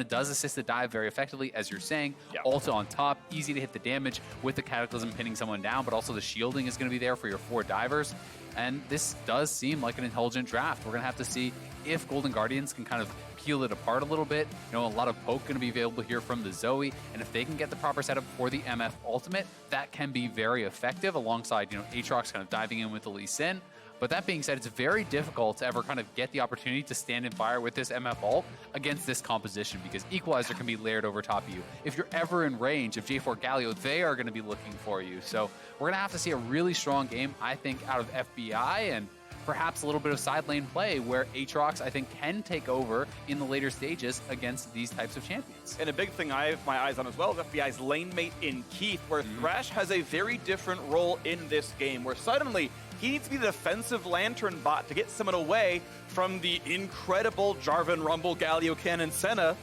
It does assist the dive very effectively, as you're saying. Yeah. Also on top, easy to hit the damage with the Cataclysm pinning someone down, but also the shielding is going to be there for your 4 divers. And this does seem like an intelligent draft. We're going to have to see if Golden Guardians can kind of peel it apart a little bit. You know, a lot of poke going to be available here from the Zoe, and if they can get the proper setup for the MF ultimate, that can be very effective alongside, you know, aatrox kind of diving in with the Lee Sin. But that being said, it's very difficult to ever kind of get the opportunity to stand and fire with this MF ult against this composition, because Equalizer can be layered over top of you. If you're ever in range of J4 Galio, they are going to be looking for you. So we're going to have to see a really strong game, I think, out of FBI, and perhaps a little bit of side lane play where aatrox, I think, can take over in the later stages against these types of champions. And a big thing I have my eyes on as well is FBI's lane mate in Keith, where Thresh has a very different role in this game, where suddenly he needs to be the defensive lantern bot to get someone away from the incredible Jarvan, Rumble, Galio, Kennen, Senna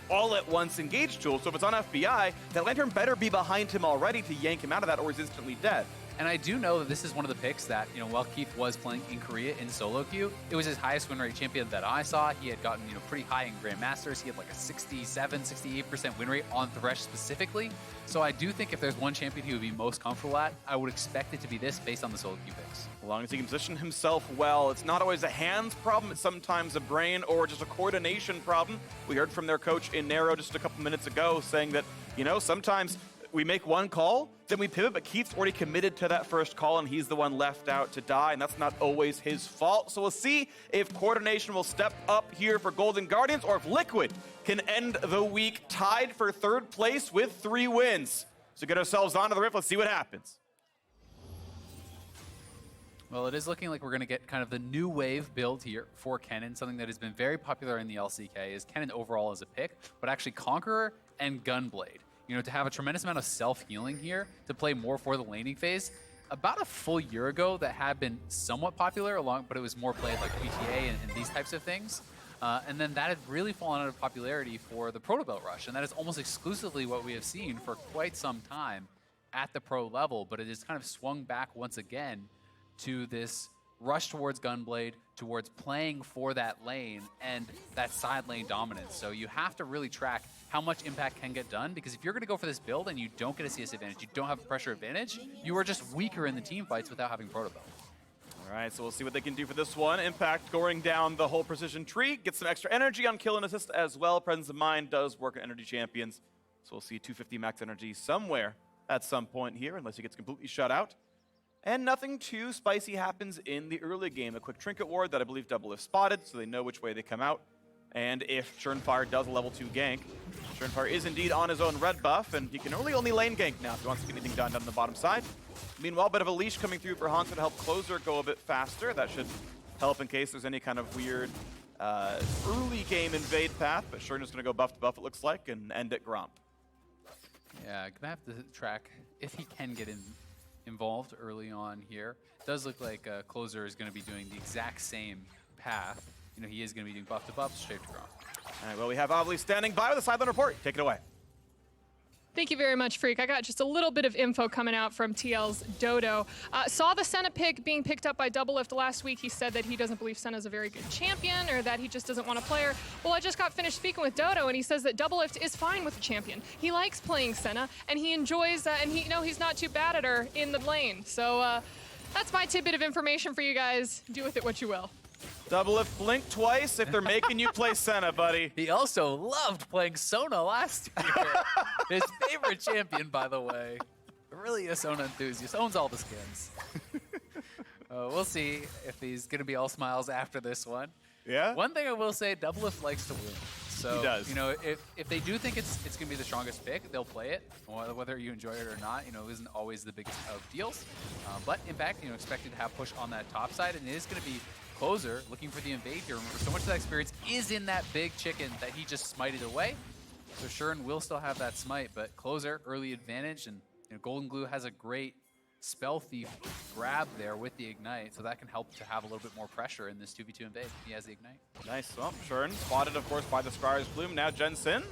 all at once engage tool. So if it's on FBI, that lantern better be behind him already to yank him out of that, or he's instantly dead. And I do know that this is one of the picks that, you know, while Keith was playing in Korea in solo queue, it was his highest win rate champion that I saw. He had gotten, you know, pretty high in Grandmasters. He had like a 67, 68% win rate on Thresh specifically. So I do think if there's one champion he would be most comfortable at, I would expect it to be this based on the solo queue picks. As long as he can position himself well, it's not always a hands problem, it's sometimes a brain or just a coordination problem. We heard from their coach in Nero just a couple minutes ago saying that, you know, sometimes we make one call, then we pivot, but Keith's already committed to that first call, and he's the one left out to die, and that's not always his fault. So we'll see if coordination will step up here for Golden Guardians, or if Liquid can end the week tied for 3rd place with 3 wins. So get ourselves onto the Rift, let's see what happens. Well, it is looking like we're going to get kind of the new wave build here for Kennen. Something that has been very popular in the LCK is Kennen overall as a pick, but actually Conqueror and Gunblade. You know, to have a tremendous amount of self-healing here, to play more for the laning phase. About a full year ago, that had been somewhat popular, but it was more played like PTA and these types of things. And then that had really fallen out of popularity for the Proto Belt Rush, and that is almost exclusively what we have seen for quite some time at the pro level, but it has kind of swung back once again to this rush towards Gunblade, towards playing for that lane and that side lane dominance. So you have to really track how much impact can get done, because if you're going to go for this build and you don't get a CS advantage, you don't have a pressure advantage, you are just weaker in the team fights without having Proto Belt. All right, so we'll see what they can do for this one. Impact going down the whole precision tree, get some extra energy on kill and assist as well. Presence of Mind does work on energy champions, so we'll see 250 max energy somewhere at some point here, unless he gets completely shut out. And nothing too spicy happens in the early game. A quick trinket ward that I believe DoubleLift spotted, so they know which way they come out. And if Schernfire does a level 2 gank, Schernfire is indeed on his own red buff, and he can only lane gank now if he wants to get anything done on the bottom side. Meanwhile, a bit of a leash coming through for Hauntzer to help Closer go a bit faster. That should help in case there's any kind of weird early game invade path, but Schern is going to go buff to buff, it looks like, and end at Gromp. Yeah, gonna have to track if he can get involved early on here. It does look like Closer is going to be doing the exact same path. You know, he is going to be doing buff to buff, straight to Gromp. All right, well, we have Avli standing by with a sideline report. Take it away. Thank you very much, Phreak. I got just a little bit of info coming out from TL's Dodo. Saw the Senna pick being picked up by DoubleLift last week. He said that he doesn't believe Senna's a very good champion, or that he just doesn't want to play her. Well, I just got finished speaking with Dodo, and he says that DoubleLift is fine with the champion. He likes playing Senna, and he enjoys and he's not too bad at her in the lane. So that's my tidbit of information for you guys. Do with it what you will. DoubleLift blink twice if they're making you play Senna, buddy. He also loved playing Sona last year. His favorite champion, by the way. Really a Sona enthusiast. Owns all the skins. We'll see if he's going to be all smiles after this one. Yeah? One thing I will say, DoubleLift likes to win. So, he does. You know, if they do think it's going to be the strongest pick, they'll play it. Whether you enjoy it or not, you know, isn't always the biggest of deals. But Impact, you know, expected to have push on that top side, and it is going to be Closer looking for the invade here. Remember, so much of that experience is in that big chicken that he just smited away. So Shern will still have that smite, but Closer, early advantage, and you know, GoldenGlue has a great Spell Thief grab there with the Ignite, so that can help to have a little bit more pressure in this 2v2 invade. He has the Ignite. Nice. Well, Shern spotted, of course, by the Scryer's Bloom. Now Jensen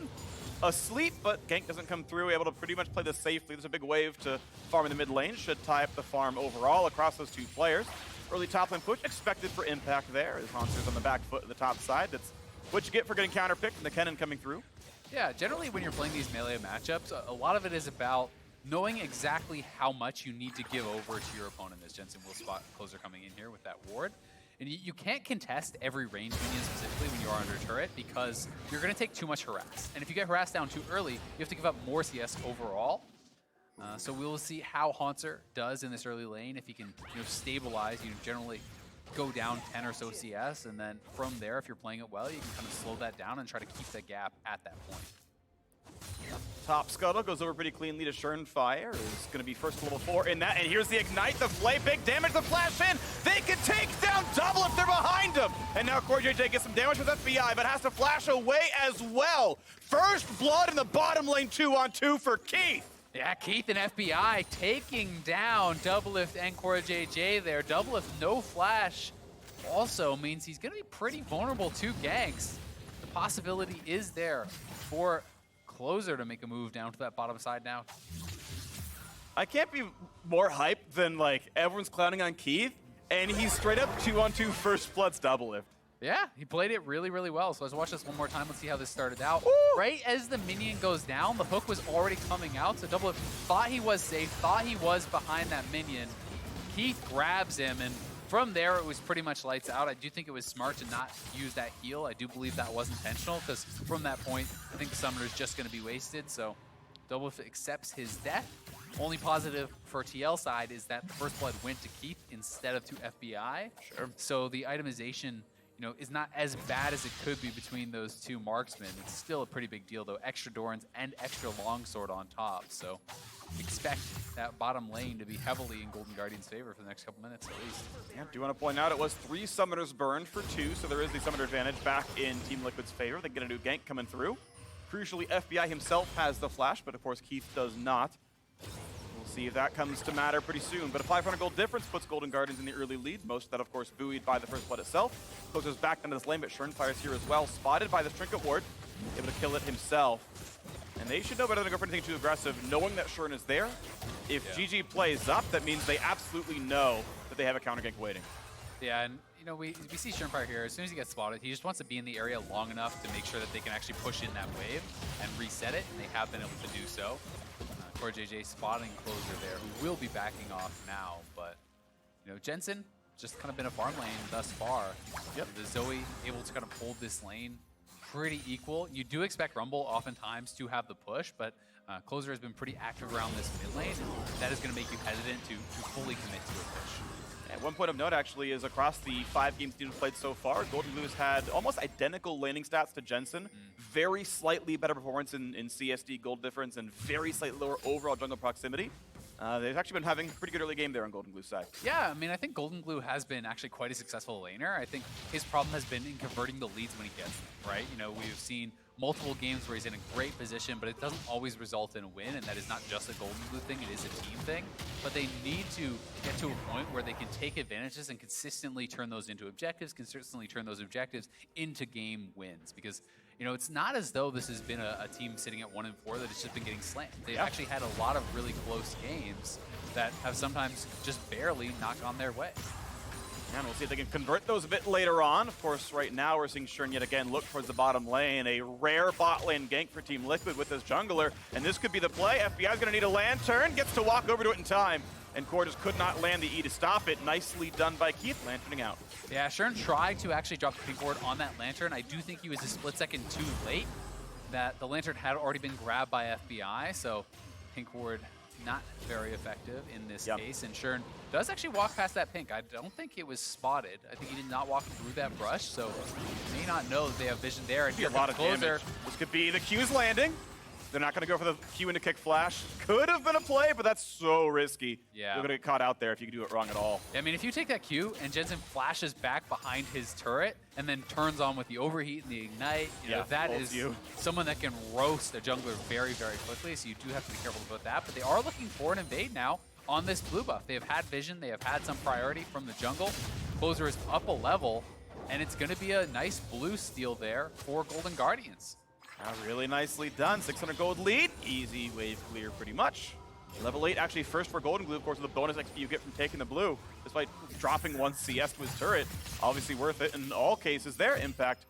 asleep, but gank doesn't come through, able to pretty much play this safely. There's a big wave to farm in the mid lane. Should tie up the farm overall across those two players. Early top lane push expected for Impact there, as Hauntzer's on the back foot of the top side. That's what you get for getting counterpicked and the Kennen coming through. Yeah, generally when you're playing these melee matchups, a lot of it is about knowing exactly how much you need to give over to your opponent, as Jensen will spot Closer coming in here with that ward. And you can't contest every range minion specifically when you are under turret because you're going to take too much harass. And if you get harassed down too early, you have to give up more CS overall. So we will see how Hauntzer does in this early lane. If he can stabilize, generally go down 10 or so CS. And then from there, if you're playing it well, you can kind of slow that down and try to keep that gap at that point. Top scuttle goes over pretty cleanly to Fire. Is going to be first to level 4 in that. And here's the ignite, the flay, big damage, the flash in. They can take down Double if they're behind him. And now CoreJJ gets some damage with FBI, but has to flash away as well. First blood in the bottom lane 2-on-2 for Keith. Yeah, Keith and FBI taking down DoubleLift and CoreJJ there. DoubleLift no flash also means he's going to be pretty vulnerable to ganks. The possibility is there for Closer to make a move down to that bottom side now. I can't be more hyped than everyone's clowning on Keith, and he's straight up 2-on-2 first bloods Doublelift. Yeah, he played it really, really well. So let's watch this one more time. Let's see how this started out. Ooh. Right as the minion goes down, the hook was already coming out. So DoubleLift thought he was safe, thought he was behind that minion. Keith grabs him, and from there, it was pretty much lights out. I do think it was smart to not use that heal. I do believe that was intentional, because from that point, I think the Summoner's just going to be wasted. So DoubleLift accepts his death. Only positive for TL side is that the first blood went to Keith instead of to FBI. Sure. So the itemization, is not as bad as it could be between those two marksmen. It's still a pretty big deal, though. Extra Dorans and extra longsword on top. So expect that bottom lane to be heavily in Golden Guardian's favor for the next couple minutes at least. Yeah, do want to point out it was 3 summoners burned for 2, so there is the summoner advantage back in Team Liquid's favor. They get a new gank coming through. Crucially, FBI himself has the flash, but of course Keith does not. We'll see if that comes to matter pretty soon. But a 500 gold difference puts Golden Guardians in the early lead. Most of that, of course, buoyed by the first blood itself. Closer's back into this lane, but Fire's here as well. Spotted by this trinket ward, able to kill it himself. And they should know better than to go for anything too aggressive, knowing that Shern is there. If GG plays up, that means they absolutely know that they have a counter gank waiting. Yeah, and we see Fire here. As soon as he gets spotted, he just wants to be in the area long enough to make sure that they can actually push in that wave and reset it, and they have been able to do so. CoreJJ spotting Closer there, who will be backing off now, but Jensen just kind of been a farm lane thus far. Yep. The Zoe able to kind of hold this lane pretty equal. You do expect Rumble oftentimes to have the push, but Closer has been pretty active around this mid lane, and that is going to make you hesitant to fully commit to a push. And one point of note actually is across the 5 games teams played so far, GoldenGlue has had almost identical laning stats to Jensen. Very slightly better performance in CSD gold difference and very slightly lower overall jungle proximity. They've actually been having a pretty good early game there on GoldenGlue's side. Yeah, I mean, I think GoldenGlue has been actually quite a successful laner. I think his problem has been in converting the leads when he gets them, right? We've seen multiple games where he's in a great position, but it doesn't always result in a win, and that is not just a GoldenGlue thing, it is a team thing. But they need to get to a point where they can take advantages and consistently turn those into objectives, consistently turn those objectives into game wins. Because it's not as though this has been a team sitting at 1-4 that has just been getting slammed. They've actually had a lot of really close games that have sometimes just barely knocked on their way. And we'll see if they can convert those a bit later on. Of course, right now we're seeing Shern yet again look towards the bottom lane. A rare bot lane gank for Team Liquid with this jungler. And this could be the play. FBI is going to need a lantern. Gets to walk over to it in time. And Core just could not land the E to stop it. Nicely done by Keith, lanterning out. Yeah, Shern tried to actually drop the pink ward on that lantern. I do think he was a split second too late. That the lantern had already been grabbed by FBI, so pink ward not very effective in this case. And Shern does actually walk past that pink. I don't think it was spotted. I think he did not walk through that brush, so he may not know that they have vision there. And a lot of damage. This could be the Q's landing. They're not going to go for the Q into kick flash. Could have been a play, but that's so risky. Yeah. You're going to get caught out there if you do it wrong at all. I mean, if you take that Q and Jensen flashes back behind his turret and then turns on with the overheat and the ignite, that is someone that can roast a jungler very, very quickly, so you do have to be careful about that. But they are looking for an invade now on this blue buff. They have had vision. They have had some priority from the jungle. Closer is up a level, and it's going to be a nice blue steal there for Golden Guardians. Really nicely done. 600 gold lead. Easy wave clear pretty much. Level 8 actually first for GoldenGlue, of course, with the bonus XP you get from taking the blue, despite dropping 1 CS to his turret. Obviously worth it in all cases there. Impact.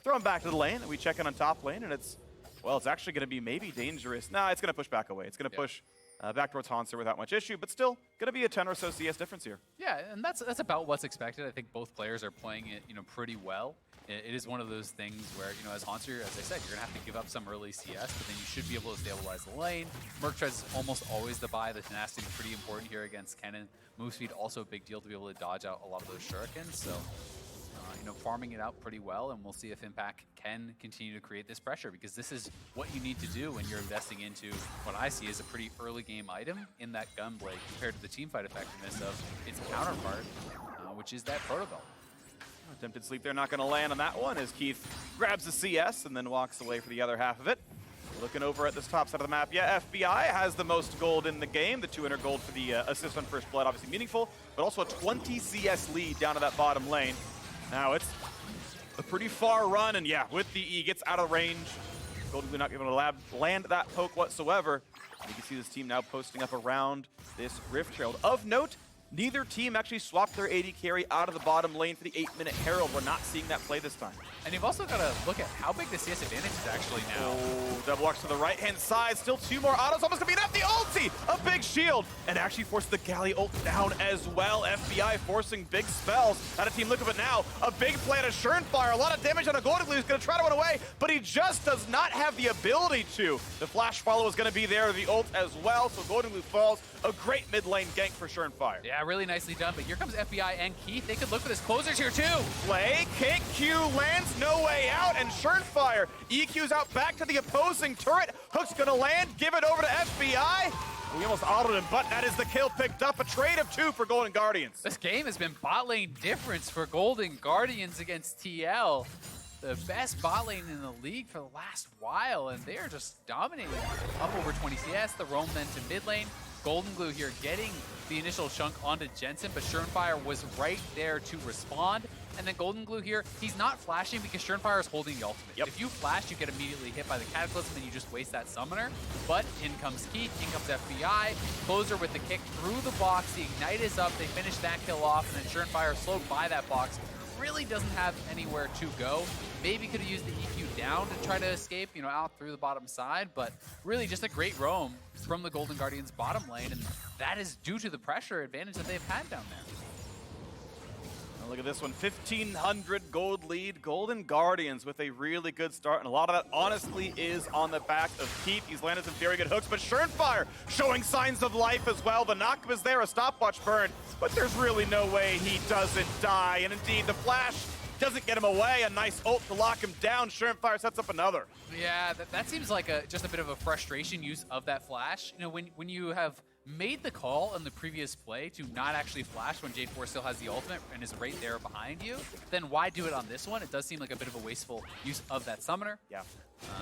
Throw him back to the lane, and we check in on top lane, and it's well, it's actually going to be maybe dangerous. Nah, it's going to push back away. It's going to push back towards Hauntzer without much issue, but still going to be a 10 or so CS difference here. Yeah, and that's about what's expected. I think both players are playing it, pretty well. It is one of those things where, as Hauntzer, as I said, you're going to have to give up some early CS, but then you should be able to stabilize the lane. Merc is almost always the buy. The tenacity is pretty important here against Kennen. Move speed also a big deal to be able to dodge out a lot of those shurikens. So, farming it out pretty well, and we'll see if Impact can continue to create this pressure, because this is what you need to do when you're investing into what I see as a pretty early game item in that Gunblade compared to the teamfight effectiveness of its counterpart, which is that protocol. Attempted sleep there, not going to land on that one as Keith grabs the CS and then walks away for the other half of it. Looking over at this top side of the map, yeah, FBI has the most gold in the game. The 200 gold for the assist on First Blood, obviously meaningful, but also a 20 CS lead down to that bottom lane. Now it's a pretty far run, and yeah, with the E, gets out of range. GoldenGlue not able to land that poke whatsoever. You can see this team now posting up around this Rift Herald. Of note, neither team actually swapped their AD carry out of the bottom lane for the 8-minute Herald. We're not seeing that play this time. And you've also got to look at how big the CS advantage is actually now. Oh, double walks to the right-hand side. Still 2 more autos. Almost going to be enough. The ulti! A big shield. And actually forced the Galio ult down as well. FBI forcing big spells out of Team Liquid. But now, a big play out of Schernfire. A lot of damage on a GoldenGlue. He's going to try to run away, but he just does not have the ability to. The flash follow is going to be there. The ult as well. So GoldenGlue falls. A great mid lane gank for Schernfire. Yeah, really nicely done. But here comes FBI and Keith. They could look for this closers here too. Play, kick, Q lands, no way out, and Schernfire EQ's out back to the opposing turret. Hook's gonna land, give it over to FBI. We almost autoed him, but that is the kill picked up. A trade of 2 for Golden Guardians. This game has been bot lane difference for Golden Guardians against TL. The best bot lane in the league for the last while, and they are just dominating. Up over 20 CS, the roam then to mid lane. GoldenGlue here getting the initial chunk onto Jensen, but Schernfire was right there to respond. And then GoldenGlue here, he's not flashing because Schernfire is holding the ultimate. Yep. If you flash, you get immediately hit by the Cataclysm, and you just waste that summoner. But in comes Keith, in comes FBI. Closer with the kick through the box. The Ignite is up. They finish that kill off, and then Schernfire slowed by that box. Really doesn't have anywhere to go. Maybe could have used the EQ down to try to escape, out through the bottom side, but really just a great roam from the Golden Guardians bottom lane, and that is due to the pressure advantage that they've had down there. Now look at this one, 1,500 gold lead. Golden Guardians with a really good start, and a lot of that honestly is on the back of Keith. He's landed some very good hooks, but Schernfire showing signs of life as well. The knock was there, a stopwatch burn, but there's really no way he doesn't die. And indeed, the flash doesn't get him away. A nice ult to lock him down. Schernfire sets up another. Yeah, that seems like just a bit of a frustration use of that flash. When you have made the call in the previous play to not actually flash when J4 still has the ultimate and is right there behind you, then why do it on this one? It does seem like a bit of a wasteful use of that summoner. Yeah.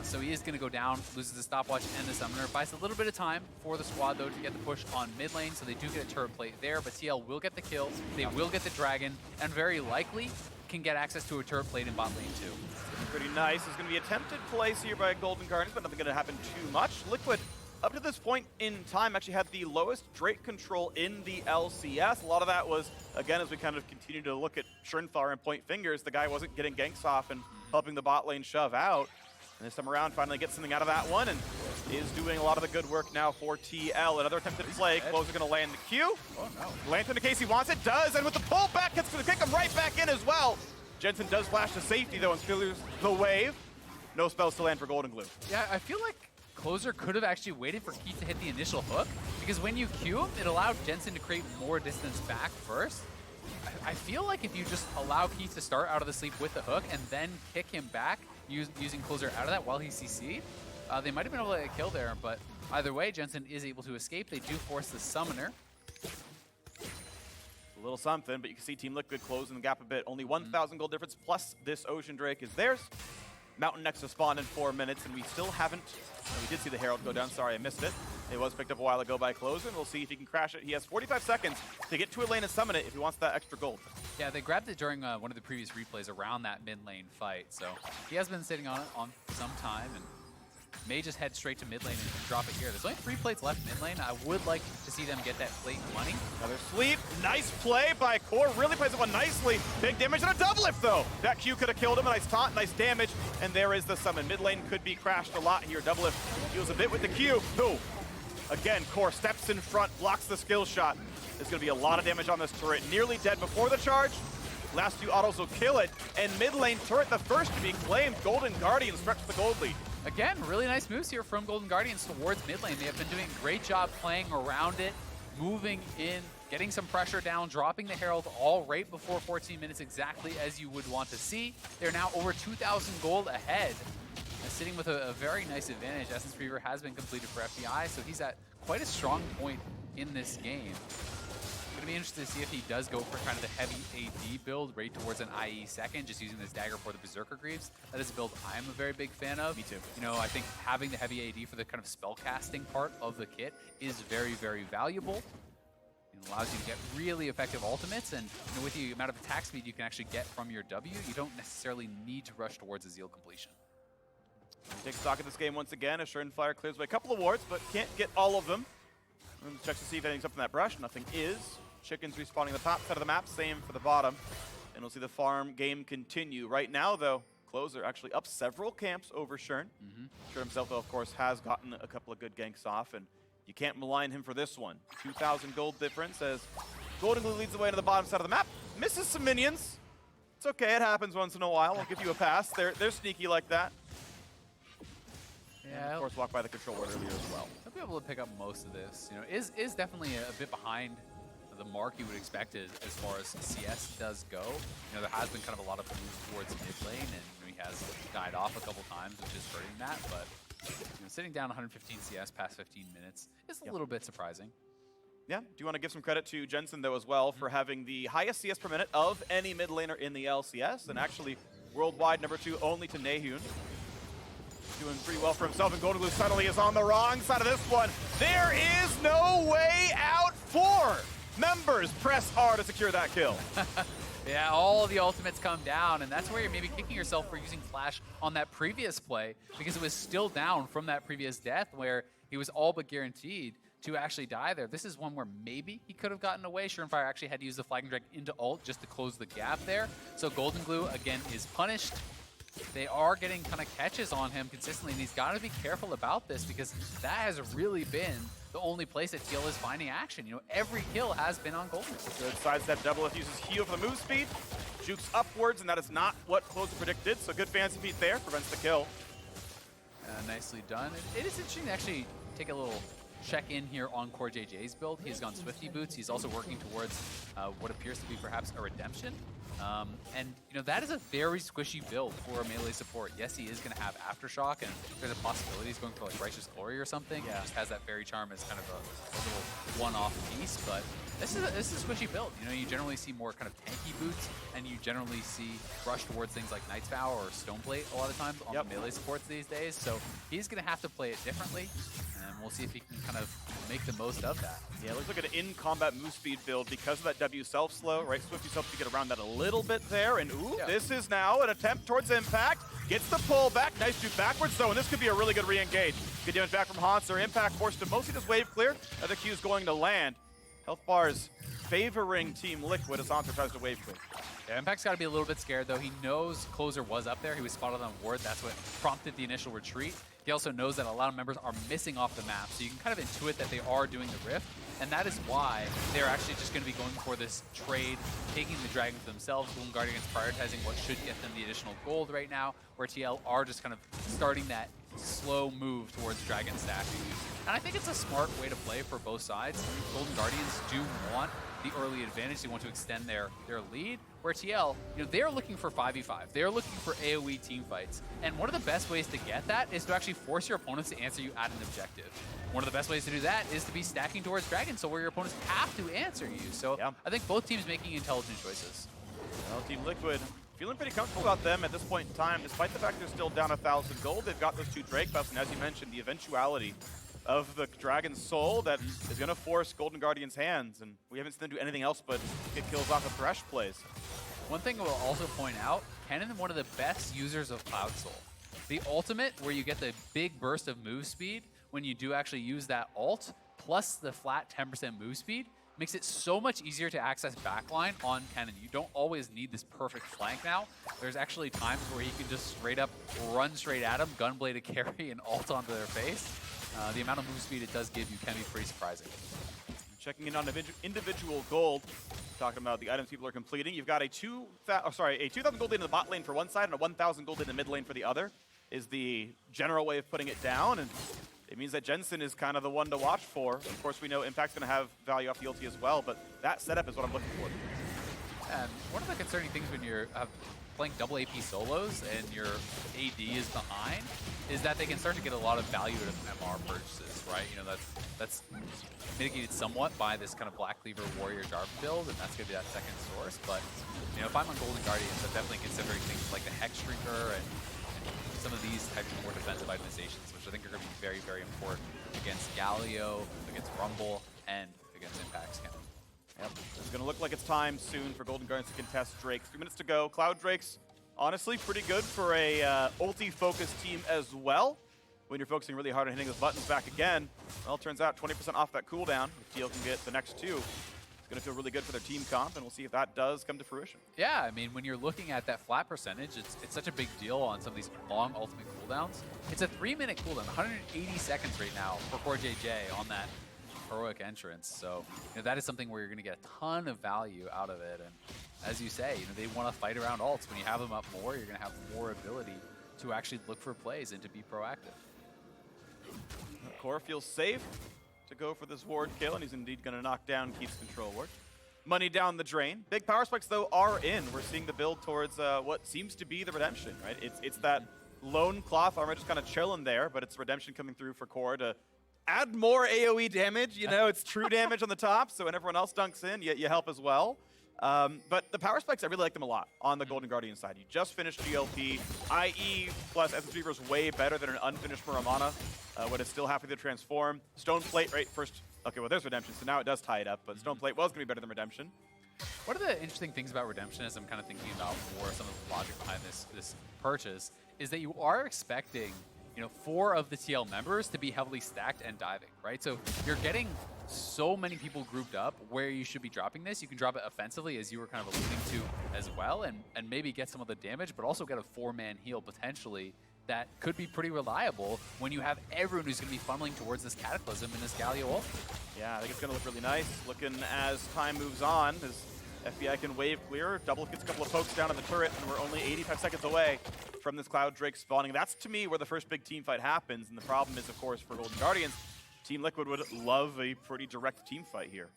So he is going to go down, loses the stopwatch and the summoner. Buys a little bit of time for the squad, though, to get the push on mid lane, so they do get a turret plate there, but TL will get the kill, they will get the dragon, and very likely can get access to a turret plate in bot lane, too. Pretty nice. There's going to be attempted plays here by Golden Guardians, but nothing going to happen too much. Liquid, up to this point in time, actually had the lowest Drake control in the LCS. A lot of that was, again, as we kind of continue to look at Schernfire and point fingers, the guy wasn't getting ganks off and helping the bot lane shove out. And this time around, finally gets something out of that one and is doing a lot of the good work now for TL. Another attempted play. Closer going to land the Q. Oh, no. Lantern in case he wants it, does, and with the pullback, it's going to kick him right back in as well. Jensen does flash to safety, though, and clears the wave. No spells to land for GoldenGlue. Yeah, I feel like Closer could have actually waited for Keith to hit the initial hook, because when you Q him, it allowed Jensen to create more distance back first. I feel like if you just allow Keith to start out of the sleep with the hook and then kick him back using Closer out of that while he CC'd, they might have been able to get a kill there, but either way, Jensen is able to escape. They do force the summoner. A little something, but you can see Team Liquid closing the gap a bit. Only 1,000 gold difference, plus this Ocean Drake is theirs. Mountain next to spawn in 4 minutes, and we still haven't... we did see the Herald go down. Sorry, I missed it. It was picked up a while ago by Closer, and we'll see if he can crash it. He has 45 seconds to get to a lane and summon it if he wants that extra gold. Yeah, they grabbed it during one of the previous replays around that mid lane fight, so he has been sitting on it on some time, and may just head straight to mid lane and drop it here. There's only 3 plates left mid lane. I would like to see them get that plate money. Another sweep. Nice play by Core. Really plays it one nicely. Big damage and a double lift, though. That Q could have killed him. A nice taunt, nice damage. And there is the summon. Mid lane could be crashed a lot here. Double lift deals a bit with the Q. Who? Again, Core steps in front, blocks the skill shot. There's going to be a lot of damage on this turret. Nearly dead before the charge. Last 2 autos will kill it. And mid lane turret, the first to be claimed. Golden Guardian stretches the gold lead. Again, really nice moves here from Golden Guardians towards mid lane. They have been doing a great job playing around it, moving in, getting some pressure down, dropping the Herald all right before 14 minutes, exactly as you would want to see. They're now over 2,000 gold ahead, sitting with a very nice advantage. Essence Reaver has been completed for FBI, so he's at quite a strong point in this game. Going to be interested to see if he does go for kind of the heavy AD build right towards an IE second, just using this dagger for the Berserker Greaves. That is a build I'm a very big fan of. Me too. You know, I think having the heavy AD for the kind of spell casting part of the kit is very, very valuable. It allows you to get really effective ultimates, and you know, with the amount of attack speed you can actually get from your W, you don't necessarily need to rush towards a Zeal completion. Take stock of this game once again. Fire clears away a couple of wards, but can't get all of them. Check to see if anything's up in that brush. Nothing is. Chickens respawning the top side of the map, same for the bottom. And we'll see the farm game continue. Right now, though, Closer actually up several camps over Shern. Shern himself, though, of course, has gotten a couple of good ganks off, and you can't malign him for this one. 2,000 gold difference as GoldenGlue leads the way to the bottom side of the map. Misses some minions. It's okay, it happens once in a while. I'll give you a pass. They're sneaky like that. Yeah, and of course, walk by the control ward earlier as well. He'll be able to pick up most of this. You know, is definitely a bit behind the mark you would expect as far as CS does go. You know, there has been kind of a lot of moves towards mid lane, and you know, he has died off a couple times, which is hurting that. But you know, sitting down 115 CS past 15 minutes is a little bit surprising. Yeah. Do you want to give some credit to Jensen, though, as well, for having the highest CS per minute of any mid laner in the LCS, and actually worldwide #2 only to Nahun. Doing pretty well for himself, and GoldenGlue suddenly is on the wrong side of this one. There is no way out for members. Press R to secure that kill. Yeah, all the ultimates come down, and that's where you're maybe kicking yourself for using Flash on that previous play, because it was still down from that previous death where he was all but guaranteed to actually die there. This is one where maybe he could have gotten away. Fire actually had to use the Flagging Drag into ult just to close the gap there. So GoldenGlue, again, is punished. They are getting kind of catches on him consistently, and he's got to be careful about this, because that has really been the only place that TL is finding action. You know, every kill has been on GoldenGlue. Good sidestep. Doublelift uses heal for the move speed, jukes upwards, and that is not what Closer predicted, so good fancy feet there, prevents the kill. Nicely done. It is interesting to actually take a little check-in here on CoreJJ's build. He's gone Swifty Boots. He's also working towards what appears to be perhaps a redemption. And, you know, that is a very squishy build for a melee support. Yes, he is going to have Aftershock, and there's a possibility he's going for, like, Righteous Glory or something. Yeah. He just has that Fairy Charm as kind of a little one-off piece, but this is a squishy build. You know, you generally see more kind of tanky boots, and you generally see rush towards things like Knight's Vow or Stoneblade a lot of times on the melee supports these days. So he's going to have to play it differently, and we'll see if he can kind of make the most of that. Yeah, it looks like an in-combat move speed build because of that W self-slow, right? Swifty self to get around that a little bit there, and ooh, this is now an attempt towards impact. Gets the pull back, nice dude backwards though, and this could be a really good re-engage. Good damage back from Hauntzer. Impact forced to mostly just wave clear. Other Q's going to land. Health bars favoring Team Liquid as Hauntzer tries to wave clear. Yeah, Impact's got to be a little bit scared though. He knows Closer was up there. He was spotted on ward. That's what prompted the initial retreat. He also knows that a lot of members are missing off the map, so you can kind of intuit that they are doing the rift, and that is why they're actually just going to be going for this trade, taking the Dragons themselves. Golden Guardians prioritizing what should get them the additional gold right now, where TL are just kind of starting that slow move towards Dragon stacking. And I think it's a smart way to play for both sides. Golden Guardians do want the early advantage. They want to extend their lead, where TL, you know, they're looking for 5v5. They're looking for AoE team fights. And one of the best ways to get that is to actually force your opponents to answer you at an objective. One of the best ways to do that is to be stacking towards Dragon, so where your opponents have to answer you. So I think both teams making intelligent choices. Well, Team Liquid feeling pretty comfortable about them at this point in time, despite the fact they're still down 1,000 gold. They've got those 2 Drake buffs, and as you mentioned, the eventuality of the Dragon's Soul that is going to force Golden Guardian's hands, and we haven't seen them do anything else but get kills off of Thresh plays. One thing we'll also point out, Kennen, one of the best users of Cloud Soul. The ultimate, where you get the big burst of move speed when you do actually use that ult, plus the flat 10% move speed, makes it so much easier to access backline on Kennen. You don't always need this perfect flank now. There's actually times where he can just straight up run straight at him, gunblade a carry, and ult onto their face. The amount of move speed it does give you can be pretty surprising. Checking in on individual gold, talking about the items people are completing. You've got a 2,000 gold in the bot lane for one side and a 1,000 gold in the mid lane for the other, is the general way of putting it down. And it means that Jensen is kind of the one to watch for. Of course, we know Impact's going to have value off the ulti as well, but that setup is what I'm looking for. And one of the concerning things when you're playing double AP solos and your AD is behind is that they can start to get a lot of value out of MR purchases, right? You know, that's mitigated somewhat by this kind of Black Cleaver Warrior Jarvan build, and that's going to be that second source. But, you know, if I'm on Golden Guardians, I'm definitely considering things like the Hex Shrinker and some of these types of more defensive itemizations, which I think are going to be very, very important against Galio, against Rumble, and against Impact's Kennen. Yep, it's going to look like it's time soon for Golden Guardians to contest Drake. 3 minutes to go. Cloud Drake's honestly pretty good for a ulti-focused team as well. When you're focusing really hard on hitting those buttons back again, well, it turns out 20% off that cooldown. If TL can get the next 2, it's going to feel really good for their team comp, and we'll see if that does come to fruition. Yeah, I mean, when you're looking at that flat percentage, it's such a big deal on some of these long ultimate cooldowns. It's a 3-minute cooldown, 180 seconds right now for CoreJJ on that heroic entrance. So, you know, that is something where you're going to get a ton of value out of it. And as you say, you know, they want to fight around ults. When you have them up more, you're going to have more ability to actually look for plays and to be proactive. Core feels safe to go for this ward kill, and he's indeed going to knock down Keith's control ward. Money down the drain. Big power spikes, though, are in. We're seeing the build towards what seems to be the redemption, right? It's that lone cloth armor just kind of chilling there, but it's redemption coming through for Core to add more AoE damage. You know, it's true damage on the top, so when everyone else dunks in, you help as well. But the power spikes, I really like them a lot on the Golden Guardian side. You just finished GLP. IE plus Essence Reaver is way better than an unfinished Muramana, when it's still halfway to transform. Stone Plate, right, first. Okay, well, there's Redemption, so now it does tie it up, but Stone Plate was going to be better than Redemption. One of the interesting things about Redemption, as I'm kind of thinking about more some of the logic behind this purchase, is that you are expecting, you know, 4 of the TL members to be heavily stacked and diving, right? So you're getting so many people grouped up where you should be dropping this. You can drop it offensively, as you were kind of alluding to as well, and maybe get some of the damage, but also get a 4-man heal potentially that could be pretty reliable when you have everyone who's going to be funneling towards this Cataclysm and this Galio ult. Yeah, I think it's going to look really nice. Looking as time moves on, as FBI can wave clear. Double gets a couple of pokes down on the turret, and we're only 85 seconds away from this Cloud Drake spawning. That's, to me, where the first big team fight happens, and the problem is, of course, for Golden Guardians, Team Liquid would love a pretty direct team fight here.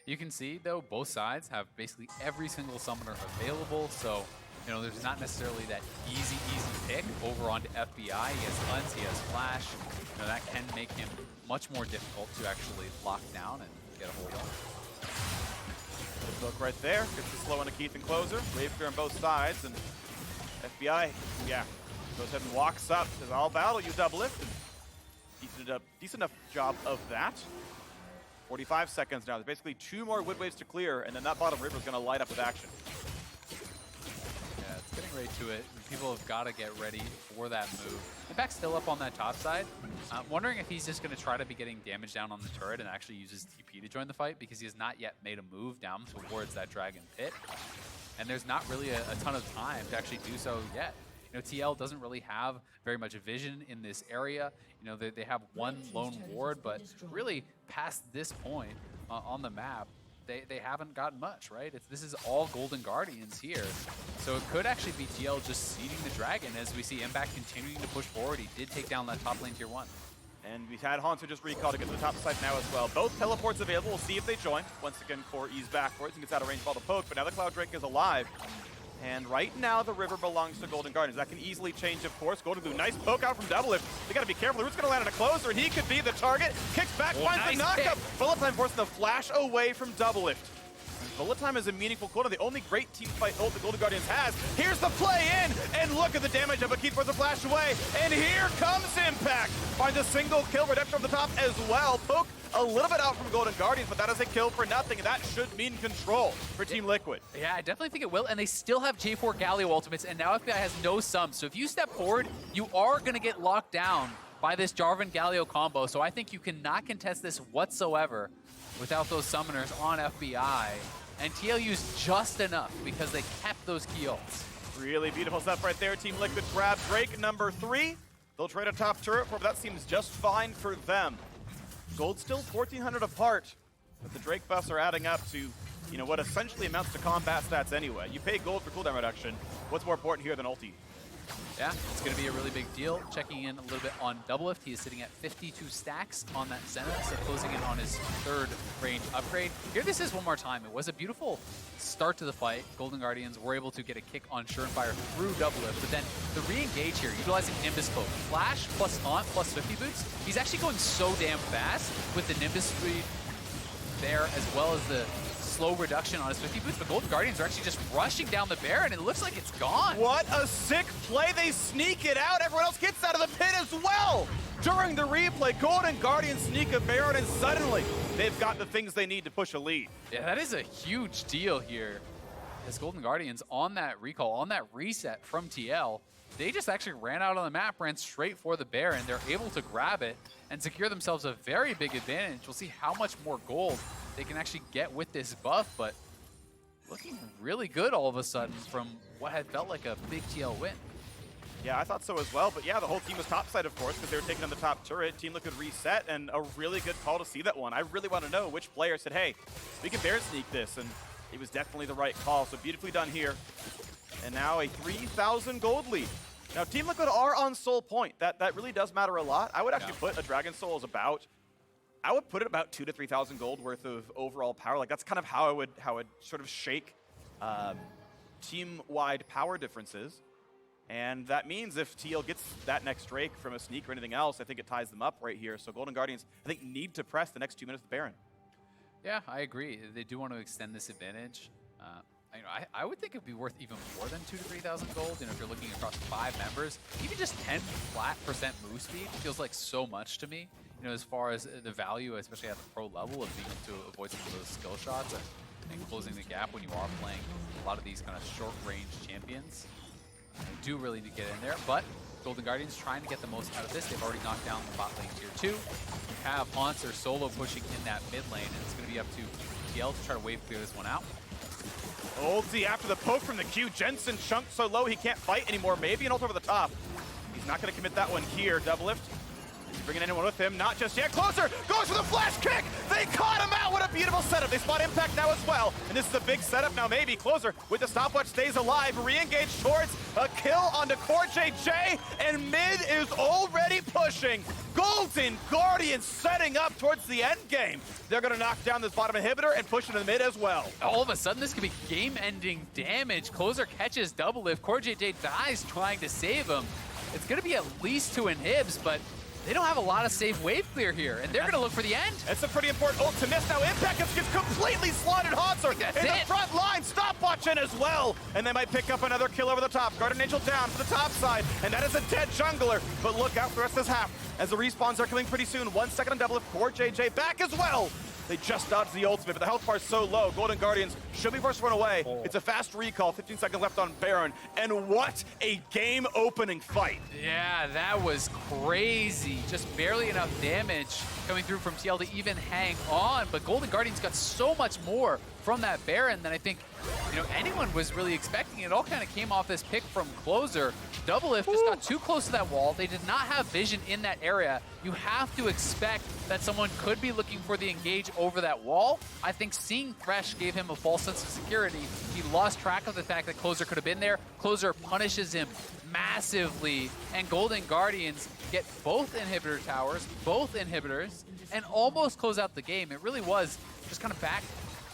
You can see, though, both sides have basically every single summoner available, so, you know, there's not necessarily that easy pick over onto FBI. He has tons, he has flash. You know, that can make him much more difficult to actually lock down and get a hold of. Good look right there. Gets the slow into Keith and Closer. Wave clear on both sides, and FBI, yeah, goes ahead and walks up. Says, I'll battle you, DoubleLift. Decent enough job of that. 45 seconds now. There's basically 2 more wood waves to clear, and then that bottom river is going to light up with action. Yeah, it's getting right to it. People have got to get ready for that move. Impact's still up on that top side. I'm wondering if he's just going to try to be getting damage down on the turret and actually use his TP to join the fight, because he has not yet made a move down towards that Dragon Pit. And there's not really a ton of time to actually do so yet. You know, TL doesn't really have very much vision in this area. You know, they have one lone ward, but really past this point on the map, they haven't gotten much, right? This is all Golden Guardians here. So it could actually be TL just seeding the dragon as we see Impact continuing to push forward. He did take down that top lane tier 1. And we've had Hauntzer just recall to get to the top of the site now as well. Both teleports available. We'll see if they join. Once again, Core ease backwards and gets out of range of all the poke, but now the Cloud Drake is alive. And right now, the river belongs to Golden Guardians. That can easily change, of course. GoldenGlue, nice poke out from DoubleLift. They got to be careful. The root's going to land on a closer, and he could be the target. Kicks back, finds the knockup. Bullet time forcing the flash away from DoubleLift. bullet time is a meaningful quota. The only great team fight ult the Golden Guardians has. Here's the play in, and look at the damage of a Keith forces a flash away. And here comes Impact. Finds a single kill, redemption from the top as well. Poke a little bit out from Golden Guardians, but that is a kill for nothing, and that should mean control for Team Liquid. Yeah, I definitely think it will, and they still have J4 Galio ultimates, and now FBI has no sum. So if you step forward, you are going to get locked down by this Jarvan Galio combo. So I think you cannot contest this whatsoever without those summoners on FBI. And TL used just enough because they kept those key ults. Really beautiful stuff right there. Team Liquid grab Drake number 3. They'll trade a top turret for, but that seems just fine for them. Gold still 1,400 apart, but the Drake buffs are adding up to, you know, what essentially amounts to combat stats anyway. You pay gold for cooldown reduction. What's more important here than ulti? Yeah, it's going to be a really big deal. Checking in a little bit on DoubleLift, he is sitting at 52 stacks on that Senna, so closing in on his 3rd range upgrade. Here this is one more time. It was a beautiful start to the fight. Golden Guardians were able to get a kick on Surefire through DoubleLift, but then the re-engage here, utilizing Nimbus Cloak. Flash plus Haunt plus 50 boots. He's actually going so damn fast with the Nimbus speed there, as well as the slow reduction on his 50 boots, but Golden Guardians are actually just rushing down the Baron, and it looks like it's gone. What a sick play. They sneak it out. Everyone else gets out of the pit as well. During the replay, Golden Guardians sneak a Baron, and suddenly they've got the things they need to push a lead. Yeah, that is a huge deal here. As Golden Guardians on that recall, on that reset from TL, they just actually ran out on the map, ran straight for the Baron. They're able to grab it and secure themselves a very big advantage. We'll see how much more gold they can actually get with this buff, but looking really good all of a sudden from what had felt like a big TL win. Yeah, I thought so as well, but yeah, the whole team was topside, of course, because they were taking on the top turret. Team Liquid reset, and a really good call to see that one. I really want to know which player said, hey, we can Baron sneak this, and it was definitely the right call, so beautifully done here. And now a 3,000 gold lead. Now, Team Liquid are on soul point. That really does matter a lot. I would actually put a Dragon Soul as about, I would put it about 2,000 to 3,000 gold worth of overall power. Like, that's kind of how I would sort of shake team-wide power differences. And that means if TL gets that next Drake from a sneak or anything else, I think it ties them up right here. So Golden Guardians, I think, need to press the next 2 minutes of the Baron. Yeah, I agree. They do want to extend this advantage. I would think it'd be worth even more than 2,000 to 3,000 gold. You know, if you're looking across 5 members, even just 10% flat move speed feels like so much to me. You know, as far as the value, especially at the pro level, of being able to avoid some of those skill shots and closing the gap when you are playing a lot of these kind of short-range champions. You do really need to get in there, but Golden Guardians trying to get the most out of this. They've already knocked down the bot lane tier 2. You have Hauntzer solo pushing in that mid lane, and it's going to be up to TL to try to wave clear this one out. Ulti after the poke from the Q. Jensen chunked so low he can't fight anymore. Maybe an ult over the top. He's not going to commit that one here. DoubleLift. Is he bringing anyone with him? Not just yet. Closer. Goes for the flash kick. They caught him out. What a beautiful setup. They spot Impact now as well. And this is a big setup now. Maybe Closer with the stopwatch stays alive. Re-engage towards a kill onto CoreJJ. And mid is already pushing. Golden Guardians setting up towards the end game. They're going to knock down this bottom inhibitor and push into the mid as well. All of a sudden, this could be game-ending damage. Closer catches DoubleLift. CoreJJ dies trying to save him. It's going to be at least 2 inhibs, but they don't have a lot of safe wave clear here, and they're going to look for the end. It's a pretty important ult to miss. Now Impact gets completely slaughtered. Hauntzer in the front line. Stopwatch in as well. And they might pick up another kill over the top. Guardian Angel down for the top side, and that is a dead jungler. But look out for the rest of this half, as the respawns are coming pretty soon. 1 second on DoubleLift. CoreJJ back as well. They just dodged the ultimate, but the health bar is so low. Golden Guardians should be forced to run away. It's a fast recall, 15 seconds left on Baron. And what a game-opening fight. Yeah, that was crazy. Just barely enough damage coming through from TL to even hang on. But Golden Guardians got so much more from that Baron than I think anyone was really expecting. It all kind of came off this pick from Closer. DoubleLift just got too close to that wall. They did not have vision in that area. You have to expect that someone could be looking for the engage over that wall. I think seeing Thresh gave him a false sense of security. He lost track of the fact that Closer could have been there. Closer punishes him massively, and Golden Guardians get both inhibitor towers, both inhibitors, and almost close out the game. It really was just kind of back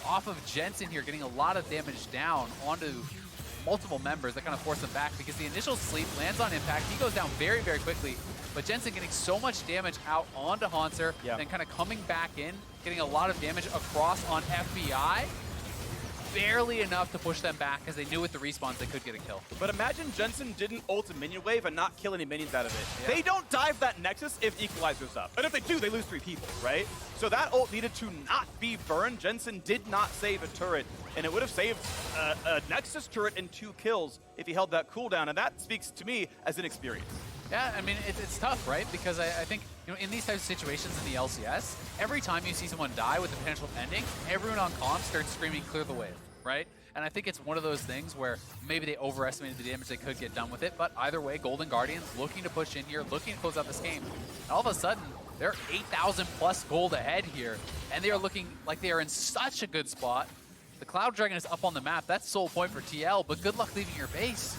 off of Jensen here, getting a lot of damage down onto multiple members that kind of force them back, because the initial sleep lands on Impact. He goes down very, very quickly, but Jensen getting so much damage out onto Hauntzer, then kind of coming back in, getting a lot of damage across on FBI. barely enough to push them back because they knew with the respawns they could get a kill. But imagine Jensen didn't ult a minion wave and not kill any minions out of it. Yeah. They don't dive that Nexus if Equalizer's up. And if they do, they lose 3 people, right? So that ult needed to not be burned. Jensen did not save a turret, and it would have saved a Nexus turret and 2 kills if he held that cooldown, and that speaks to me as inexperience. Yeah, I mean, it's tough, right? Because I think, you know, in these types of situations in the LCS, every time you see someone die with the potential of ending, everyone on comm starts screaming, clear the wave, right? And I think it's one of those things where maybe they overestimated the damage they could get done with it, but either way, Golden Guardians looking to push in here, looking to close out this game. And all of a sudden, they're 8,000 plus gold ahead here, and they are looking like they are in such a good spot. The Cloud Dragon is up on the map. That's sole point for TL, but good luck leaving your base.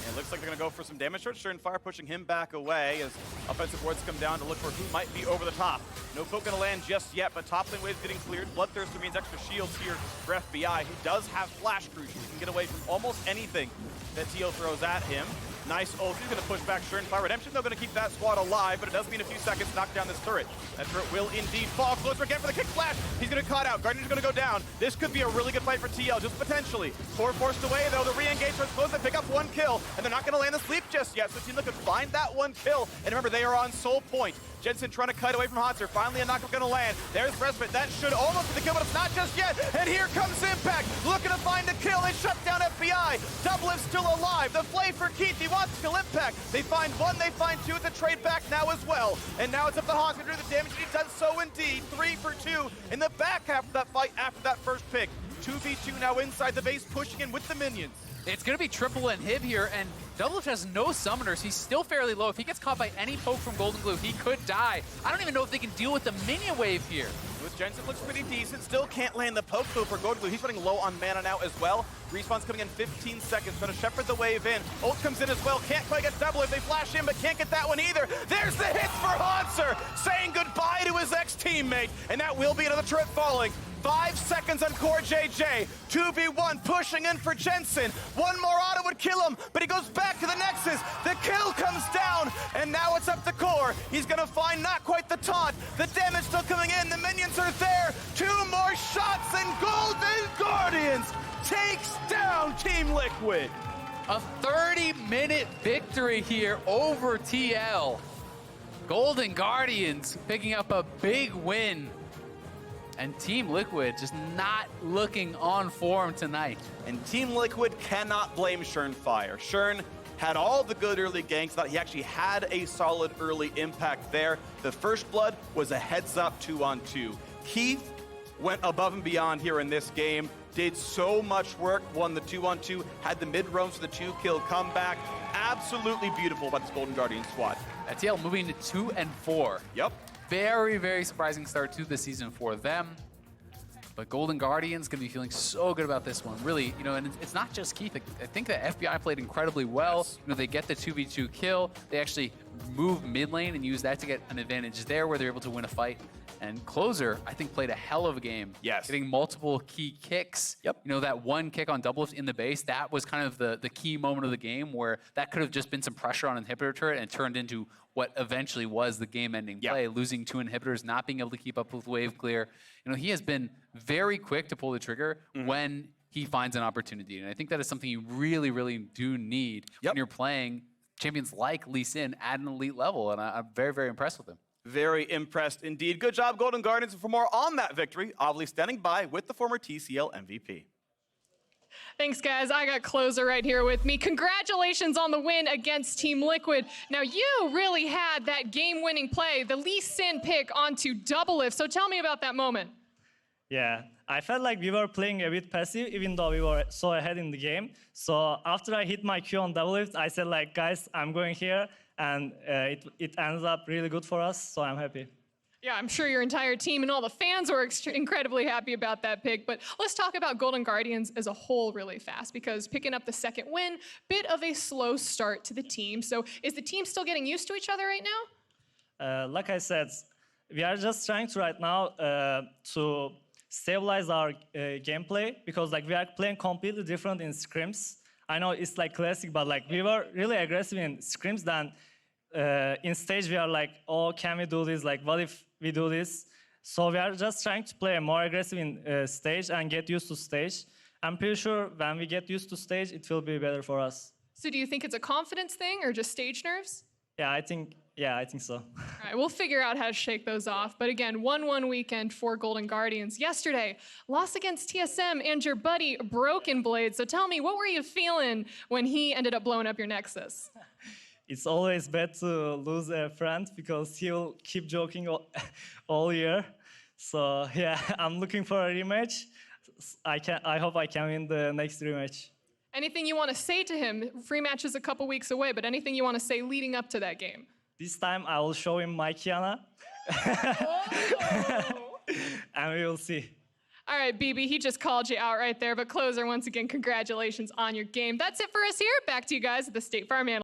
It looks like they're going to go for some damage. Fire pushing him back away as offensive wards come down to look for who might be over the top. No poke going to land just yet, but top lane wave's getting cleared. Bloodthirster means extra shields here for FBI, who does have Flash Crucial. He can get away from almost anything that TL throws at him. Nice ult. He's going to push back Fire Redemption. They're going to keep that squad alive, but it does mean a few seconds knock down this turret. That turret will indeed fall. Closer again for the kick flash. He's going to cut out. Guardian's going to go down. This could be a really good fight for TL, just potentially. Core forced away, though. The re-engage starts close. They pick up 1 kill, and they're not going to land the sleep just yet. So Team Liquid find that 1 kill. And remember, they are on sole point. Jensen trying to cut away from Hauntzer. Finally, a knockup going to land. There's Respite. That should almost be the kill, but it's not just yet. And here comes Impact, looking to find a kill. They shut down FBI. DoubleLift still alive. The play for Keith. He wants to kill Impact. They find 1, they find 2. It's a trade back now as well. And now it's up to Hauntzer to do the damage. He does so indeed. 3 for 2 in the back half of that fight after that first pick. 2v2 now inside the base, pushing in with the minions. It's going to be triple inhib here, and DoubleLift has no summoners. He's still fairly low. If he gets caught by any poke from GoldenGlue, he could die. I don't even know if they can deal with the minion wave here. With Jensen looks pretty decent. Still can't land the poke though for GoldenGlue. He's running low on mana now as well. Respawn's coming in 15 seconds. Trying to shepherd the wave in. Ult comes in as well. Can't quite get DoubleLift. They flash in, but can't get that one either. There's the hits for Hauntzer, saying goodbye to his ex-teammate. And that will be another turret falling. 5 seconds on CoreJJ. 2v1 pushing in for Jensen. 1 more auto would kill him, but he goes back to the Nexus. The kill comes down, and now it's up to Core. He's gonna find not quite the taunt. The damage still coming in. The minions are there. 2 more shots, and Golden Guardians takes down Team Liquid. A 30-minute victory here over TL. Golden Guardians picking up a big win. And Team Liquid just not looking on form tonight. And Team Liquid cannot blame Fire. Shern had all the good early ganks. Thought he actually had a solid early impact there. The first blood was a heads-up 2-on-2. Keith went above and beyond here in this game. Did so much work, won the 2-on-2, had the mid-roams for the 2-kill comeback. Absolutely beautiful by this Golden Guardian squad. TL moving to 2-4. Yep. Very, very surprising start to the season for them. But Golden Guardians going to be feeling so good about this one. Really, you know, and it's not just Keith. I think that FBI played incredibly well. Yes. You know, they get the 2v2 kill. They actually move mid lane and use that to get an advantage there where they're able to win a fight. And Closer, I think, played a hell of a game. Yes. Getting multiple key kicks. Yep. You know, that 1 kick on DoubleLift in the base, that was kind of the key moment of the game where that could have just been some pressure on inhibitor turret and turned into what eventually was the game-ending play, losing 2 inhibitors, not being able to keep up with wave clear. You know, he has been very quick to pull the trigger when he finds an opportunity. And I think that is something you really, really do need when you're playing champions like Lee Sin at an elite level. And I'm very, very impressed with him. Very impressed indeed. Good job, Golden Guardians. And for more on that victory, obviously standing by with the former TCL MVP. Thanks, guys. I got Closer right here with me. Congratulations on the win against Team Liquid. Now, you really had that game-winning play, the Lee Sin pick onto DoubleLift. So tell me about that moment. Yeah, I felt like we were playing a bit passive, even though we were so ahead in the game. So after I hit my Q on DoubleLift, I said, like, guys, I'm going here. And it ends up really good for us, so I'm happy. Yeah, I'm sure your entire team and all the fans were incredibly happy about that pick. But let's talk about Golden Guardians as a whole really fast, because picking up the 2nd win, bit of a slow start to the team. So is the team still getting used to each other right now? Like I said, we are just trying to right now to stabilize our gameplay, because like we are playing completely different in scrims. I know it's like classic, but like we were really aggressive in scrims. Then in stage we are like, oh, can we do this? Like, what if we do this? So we are just trying to play more aggressive in stage and get used to stage. I'm pretty sure when we get used to stage, it will be better for us. So do you think it's a confidence thing or just stage nerves? Yeah, I think so. All right, we'll figure out how to shake those off. But again, 1-1 weekend for Golden Guardians. Yesterday, loss against TSM and your buddy Broken Blade. So tell me, what were you feeling when he ended up blowing up your Nexus? It's always bad to lose a friend because he'll keep joking all year. So yeah, I'm looking for a rematch. I hope I can win the next rematch. Anything you want to say to him? Free match is a couple weeks away, but anything you want to say leading up to that game? This time I will show him my Kiana. And we will see. All right, BB, he just called you out right there. But Closer, once again, congratulations on your game. That's it for us here. Back to you guys at the State Farm Analytics.